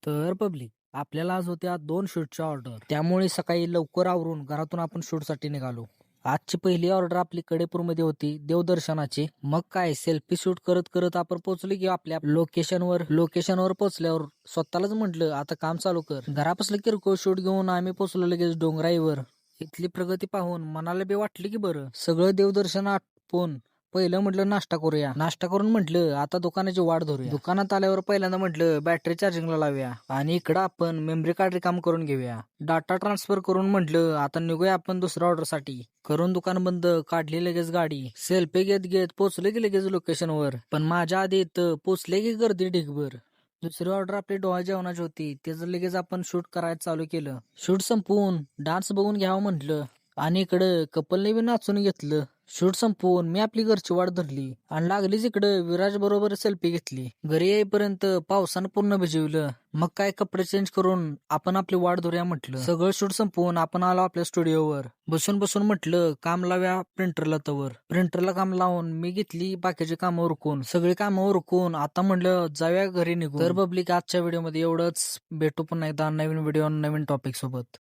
तर पब्लिक आपल्याला आज होत्या 2 शूटच्या ऑर्डर. त्यामुळे सकाळी लवकर आवरून घरातून आपण शूटसाठी निघालो. आजची पहिली ऑर्डर आपली कडेपूरमध्ये होती देवदर्शनाची. मग काय सेल्फी शूट करत करत आपण पोहोचलो की आपल्या लोकेशनवर पोहोचल्यावर स्वतःलाच म्हटलं आता काम चालू कर. घरापासलं किरकोळ शूट घेऊन आम्ही पोहोचलो लगेच डोंगराईवर. इथली प्रगती पाहून मनाला बी वाटलं की बरं. सगळं देवदर्शन आटपून पहिलं म्हटलं नाश्ता करूया. नाश्ता करून म्हटलं आता दुकानाची वाट धरूया. दुकानात आल्यावर पहिल्यांदा म्हटलं बॅटरी चार्जिंगला लावूया आणि इकडं आपण मेमरी कार्ड रिकाम करून घेऊया. डाटा ट्रान्सफर करून म्हटलं आता निघूया आपण दुसऱ्या ऑर्डरसाठी. करून दुकान बंद, काढली लगेच गाडी. सेल्फी घेत घेत पोचले की लगेच लोकेशनवर. पण माझ्या आधी इथं पोचले की गर्दी ढिगभर. दुसरी ऑर्डर आपली डोळा जेवणाची होती. त्याचं लगेच आपण शूट करायला चालू केलं. शूट संपवून डान्स बघून घ्यावं म्हटलं आणि इकडं कपलने बी नाचून घेतलं. शूट संपवून मी आपली घरची वाट धरली आणि लागलीच इकडं विराज बरोबर सेल्फी घेतली. घरी येईपर्यंत पावसानं पूर्ण भिजवलं. मग काय कपडे चेंज करून आपण आपली वाट धरूया म्हटलं. सगळं शूट संपवून आपण आलो आपल्या स्टुडिओवर. बसून बसून म्हटलं काम लाव्या प्रिंटरला तवर. प्रिंटरला काम लावून मी घेतली बाकीची कामं उरकून. सगळी कामं उरकून आता म्हटलं जाऊया घरी निघून. तर पब्लिक आजच्या व्हिडिओमध्ये एवढंच. भेटू पुन्हा एकदा नवीन व्हिडिओ नवीन टॉपिक सोबत.